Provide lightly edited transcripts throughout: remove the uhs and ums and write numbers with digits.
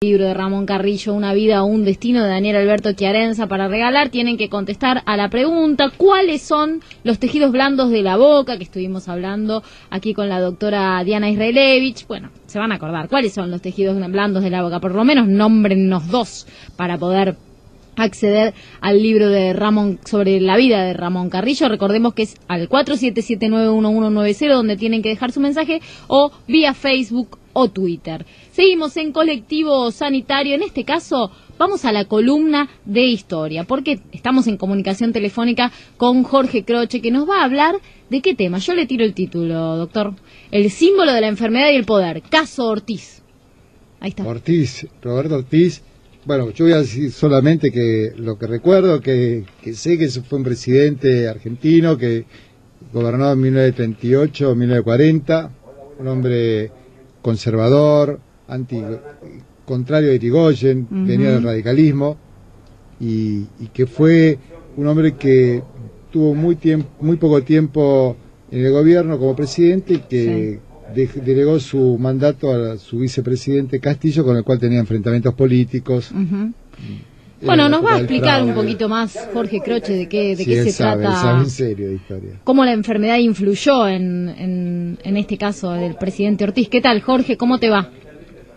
Libro de Ramón Carrillo, Una vida o un destino, de Daniel Alberto Chiarenza, para regalar. Tienen que contestar a la pregunta: ¿cuáles son los tejidos blandos de la boca? Que estuvimos hablando aquí con la doctora Diana Israelevich. Bueno, se van a acordar cuáles son los tejidos blandos de la boca. Por lo menos nómbrennos dos para poder acceder al libro de Ramón, sobre la vida de Ramón Carrillo. Recordemos que es al 47791190, donde tienen que dejar su mensaje, o vía Facebook o Twitter. Seguimos en Colectivo Sanitario. En este caso vamos a la columna de historia, porque estamos en comunicación telefónica con Jorge Croce, que nos va a hablar de qué tema. Yo le tiro el título, doctor: el símbolo de la enfermedad y el poder, caso Ortiz. Ahí está. Ortiz, Roberto Ortiz. Bueno, yo voy a decir solamente que lo que recuerdo, que sé que fue un presidente argentino que gobernó en 1938, 1940, un hombre conservador, contrario a Irigoyen, venía del radicalismo, y que fue un hombre que tuvo muy poco tiempo en el gobierno como presidente, y que delegó su mandato a su vicepresidente Castillo, con el cual tenía enfrentamientos políticos. Bueno, nos va a explicar un poquito más Jorge Croce de qué se trata. Él sabe en serio de historia. Cómo la enfermedad influyó en este caso del presidente Ortiz. ¿Qué tal, Jorge? ¿Cómo te va?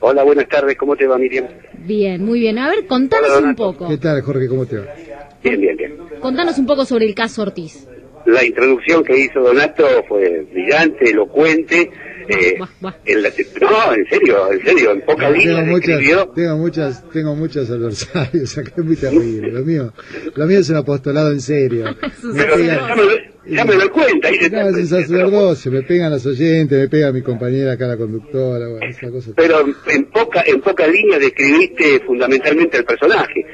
Hola, buenas tardes. ¿Cómo te va, Miriam? Bien, muy bien. A ver, contanos un poco. ¿Qué tal, Jorge? ¿Cómo te va? Bien, bien, bien. Contanos un poco sobre el caso Ortiz. La introducción que hizo Donato fue brillante, elocuente. No, en serio, en pocas líneas escribió. Tengo muchos adversarios, acá es muy terrible. Lo mío es un apostolado en serio. Pero ya me doy cuenta. Es un sacerdocio, me pegan los oyentes, me pega mi compañera acá, la conductora, bueno, esa cosa. Pero en pocas líneas describiste fundamentalmente al personaje.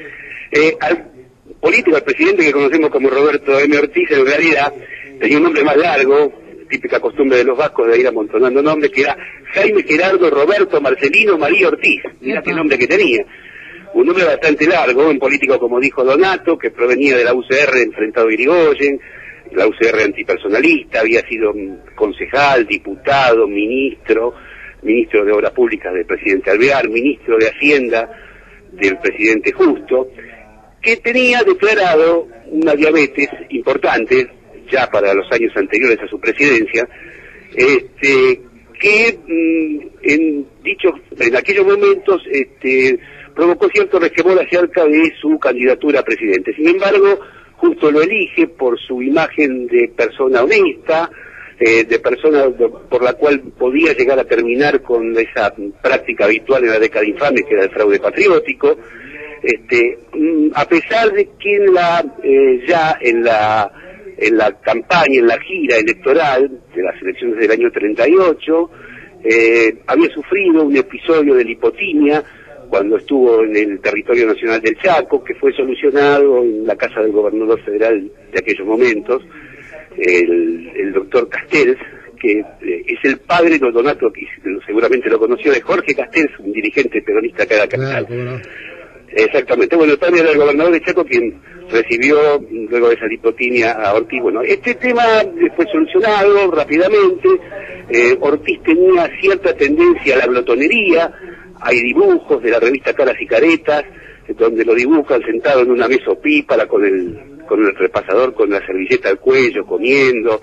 Al político, al presidente que conocemos como Roberto M. Ortiz, en realidad tenía un nombre más largo, típica costumbre de los vascos de ir amontonando nombres, que era Jaime Gerardo Roberto Marcelino María Ortiz. Mirá qué nombre que tenía. Un nombre bastante largo, un político, como dijo Donato, que provenía de la UCR enfrentado a Irigoyen, la UCR antipersonalista, había sido concejal, diputado, ministro de Obras Públicas del presidente Alvear, ministro de Hacienda del presidente Justo, que tenía declarado una diabetes importante ya para los años anteriores a su presidencia, que en aquellos momentos provocó cierto resquemor acerca de su candidatura a presidente. Sin embargo, Justo lo elige por su imagen de persona honesta, de persona por la cual podía llegar a terminar con esa práctica habitual en la década infame, que era el fraude patriótico. A pesar de que ya en la campaña, en la gira electoral de las elecciones del año 38, había sufrido un episodio de lipotimia cuando estuvo en el territorio nacional del Chaco, que fue solucionado en la casa del gobernador federal de aquellos momentos, el doctor Castells, que es el padre de Donato, que seguramente lo conoció, de Jorge Castells, un dirigente peronista acá de la capital. Claro, Exactamente. Bueno, el padre era el gobernador de Chaco, quien recibió luego de esa lipotimia a Ortiz. Bueno, este tema fue solucionado rápidamente. Ortiz tenía cierta tendencia a la glotonería. Hay dibujos de la revista Caras y Caretas, donde lo dibujan sentado en una mesa opípara con el repasador, con la servilleta al cuello, comiendo,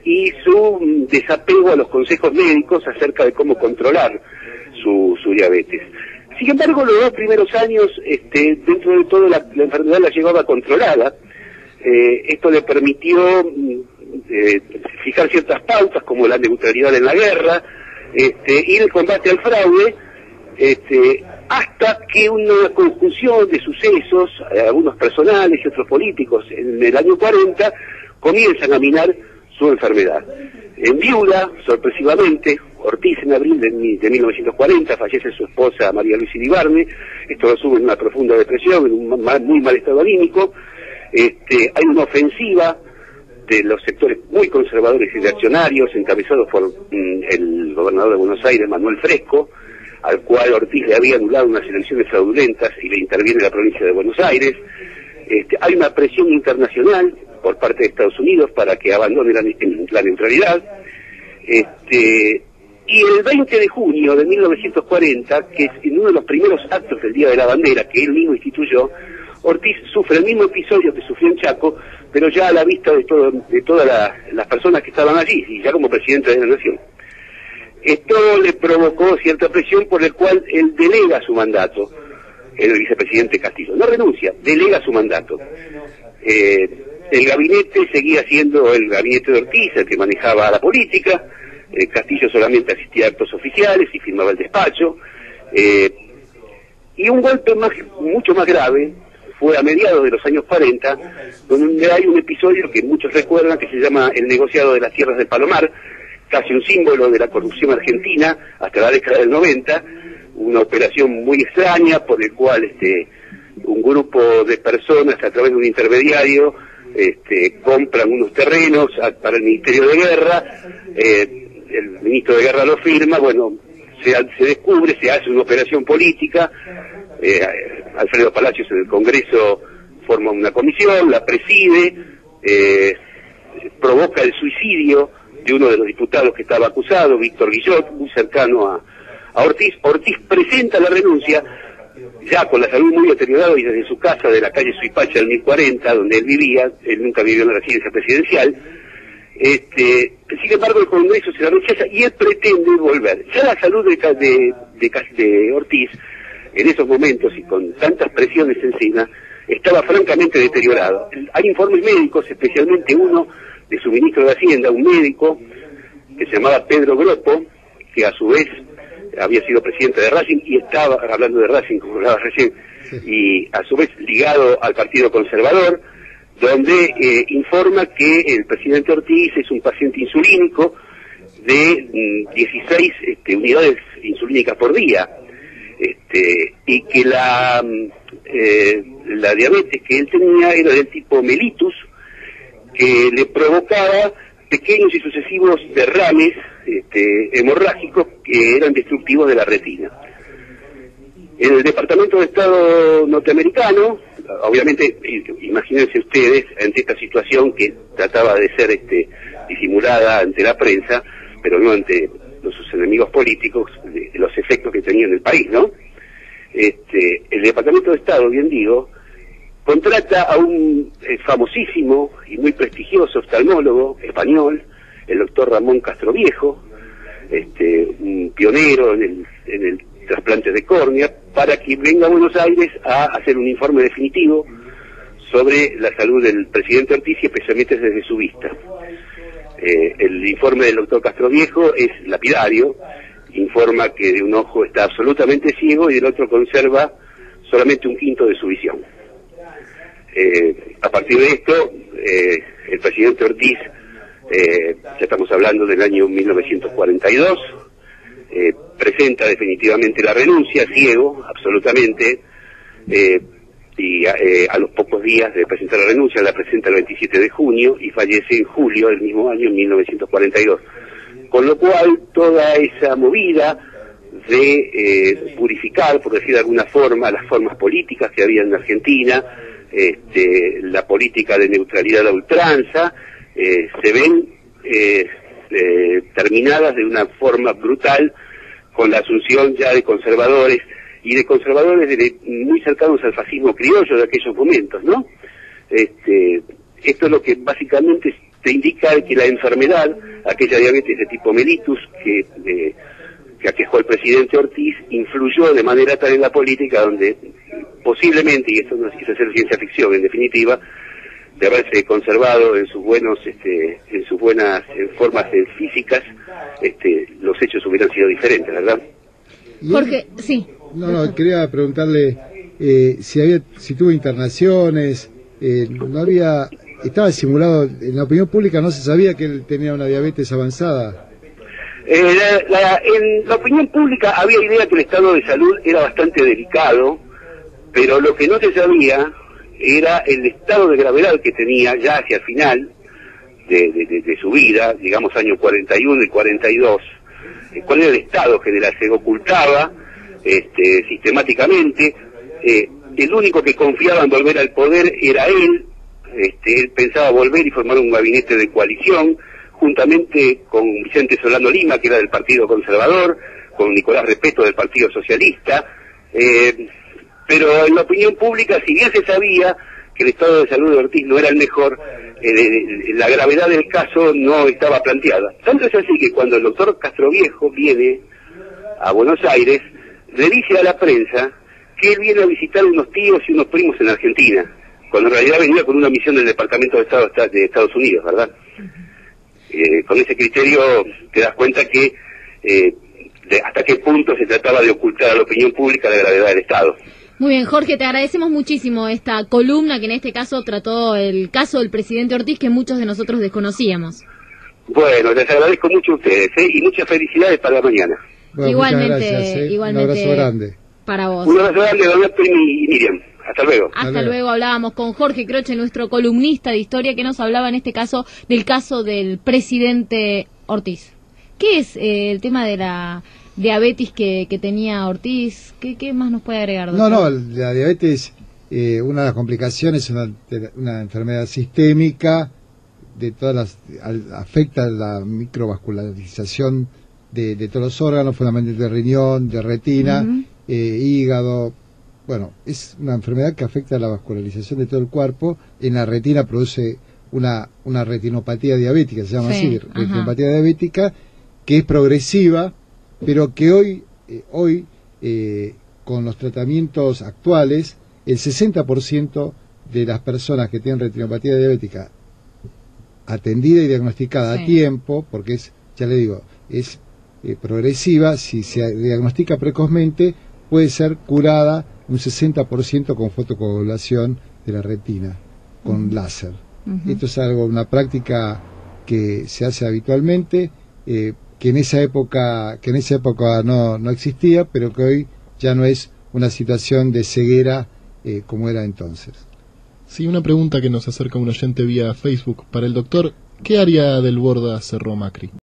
y su desapego a los consejos médicos acerca de cómo controlar su diabetes. Sin embargo, los 2 primeros años, dentro de todo, la enfermedad la llevaba controlada. Esto le permitió fijar ciertas pautas, como la neutralidad en la guerra, y el combate al fraude, hasta que una conjunción de sucesos, algunos personales y otros políticos, en el año 40, comienzan a minar su enfermedad. Enviuda, sorpresivamente, Ortiz en abril de 1940, fallece su esposa María Luisa Iribarne. Esto lo sube en una profunda depresión, en un muy mal estado anímico. Hay una ofensiva de los sectores muy conservadores y reaccionarios, encabezados por el gobernador de Buenos Aires, Manuel Fresco, al cual Ortiz le había anulado unas elecciones fraudulentas y le interviene la provincia de Buenos Aires. Hay una presión internacional por parte de Estados Unidos para que abandone la neutralidad. Y el 20 de junio de 1940, que es en uno de los primeros actos del Día de la Bandera, que él mismo instituyó, Ortiz sufre el mismo episodio que sufrió en Chaco, pero ya a la vista de todas las personas que estaban allí, y ya como presidente de la Nación. Esto le provocó cierta presión por el cual él delega su mandato, el vicepresidente Castillo. No renuncia, delega su mandato. El gabinete seguía siendo el gabinete de Ortiz, el que manejaba la política. Castillo solamente asistía a actos oficiales y firmaba el despacho. Y un golpe mucho más grave fue a mediados de los años 40, donde hay un episodio que muchos recuerdan, que se llama el negociado de las tierras del Palomar, casi un símbolo de la corrupción argentina hasta la década del 90, una operación muy extraña por el cual un grupo de personas a través de un intermediario compran unos terrenos para el Ministerio de Guerra, el ministro de Guerra lo firma, bueno, se descubre, se hace una operación política, Alfredo Palacios en el Congreso forma una comisión, la preside, provoca el suicidio de uno de los diputados que estaba acusado, Víctor Guillot, muy cercano a Ortiz. Ortiz presenta la renuncia, ya con la salud muy deteriorada y desde su casa de la calle Suipacha del 1040, donde él vivía, él nunca vivió en la residencia presidencial. Sin embargo, el Congreso se la rechaza y él pretende volver. Ya la salud de Ortiz, en esos momentos y con tantas presiones encima, estaba francamente deteriorada. Hay informes médicos, especialmente uno de su ministro de Hacienda, un médico que se llamaba Pedro Gropo, que a su vez había sido presidente de Racing y estaba, hablando de Racing como hablaba recién, y a su vez ligado al Partido Conservador, donde informa que el presidente Ortiz es un paciente insulínico de 16 unidades insulínicas por día, y que la diabetes que él tenía era del tipo mellitus, que le provocaba pequeños y sucesivos derrames hemorrágicos que eran destructivos de la retina. En el Departamento de Estado norteamericano, obviamente, imagínense ustedes, ante esta situación que trataba de ser disimulada ante la prensa, pero no ante sus enemigos políticos, de los efectos que tenía en el país, ¿no? El Departamento de Estado, bien digo, contrata a un famosísimo y muy prestigioso oftalmólogo español, el doctor Ramón Castroviejo, un pionero en el trasplante de córnea, para que venga a Buenos Aires a hacer un informe definitivo sobre la salud del presidente Ortiz y especialmente desde su vista. El informe del doctor Castroviejo es lapidario, informa que de un ojo está absolutamente ciego y del otro conserva solamente un quinto de su visión. A partir de esto, el presidente Ortiz, ya estamos hablando del año 1942, presenta definitivamente la renuncia, ciego, absolutamente, y a los pocos días de presentar la renuncia, la presenta el 27 de junio y fallece en julio del mismo año, en 1942. Con lo cual, toda esa movida de purificar, por decir de alguna forma, las formas políticas que había en Argentina, la política de neutralidad a ultranza, se ven terminadas de una forma brutal con la asunción ya de conservadores y de conservadores muy cercanos al fascismo criollo de aquellos momentos, ¿no? Esto es lo que básicamente te indica que la enfermedad, aquella diabetes de tipo mellitus que aquejó al presidente Ortiz, influyó de manera tal en la política donde posiblemente, y esto no es hacer ciencia ficción en definitiva, de haberse conservado en sus buenas formas físicas, los hechos hubieran sido diferentes, ¿verdad? Jorge, sí. No, quería preguntarle si tuvo internaciones, estaba simulado, en la opinión pública no se sabía que él tenía una diabetes avanzada. En la opinión pública había idea que el estado de salud era bastante delicado, pero lo que no se sabía era el estado de gravedad que tenía ya hacia el final de su vida, digamos años 41 y 42, cuál era el estado general, se ocultaba sistemáticamente, el único que confiaba en volver al poder era él, él pensaba volver y formar un gabinete de coalición juntamente con Vicente Solano Lima, que era del Partido Conservador, con Nicolás Repeto del Partido Socialista, pero en la opinión pública, si bien se sabía que el estado de salud de Ortiz no era el mejor, la gravedad del caso no estaba planteada. Tanto es así que cuando el doctor Castroviejo viene a Buenos Aires, le dice a la prensa que él viene a visitar unos tíos y unos primos en Argentina, cuando en realidad venía con una misión del Departamento de Estado de Estados Unidos, ¿verdad? Con ese criterio te das cuenta que hasta qué punto se trataba de ocultar a la opinión pública la gravedad del Estado. Muy bien, Jorge, te agradecemos muchísimo esta columna que en este caso trató el caso del presidente Ortiz, que muchos de nosotros desconocíamos. Bueno, les agradezco mucho a ustedes, y muchas felicidades para mañana. Bueno, igualmente, gracias, igualmente. Un abrazo grande. Para vos. Un abrazo grande, Donato y Miriam. Hasta luego. Hasta luego. Hablábamos con Jorge Croce, nuestro columnista de historia, que nos hablaba en este caso del presidente Ortiz. ¿Qué es el tema de la diabetes que tenía Ortiz? ¿Qué más nos puede agregar, doctor? No, la diabetes, una de las complicaciones es una enfermedad sistémica, afecta la microvascularización de todos los órganos, fundamentalmente de riñón, de retina, hígado. Bueno, es una enfermedad que afecta la vascularización de todo el cuerpo. En la retina produce una retinopatía diabética, se llama así, retinopatía diabética, que es progresiva, pero que hoy con los tratamientos actuales, el 60% de las personas que tienen retinopatía diabética atendida y diagnosticada a tiempo, porque ya le digo, es progresiva, si se diagnostica precozmente, puede ser curada un 60% con fotocoagulación de la retina, con láser. Esto es una práctica que se hace habitualmente, que en esa época no existía, pero que hoy ya no es una situación de ceguera como era entonces. Sí, una pregunta que nos acerca un oyente vía Facebook. Para el doctor, ¿qué área del Borda cerró Macri?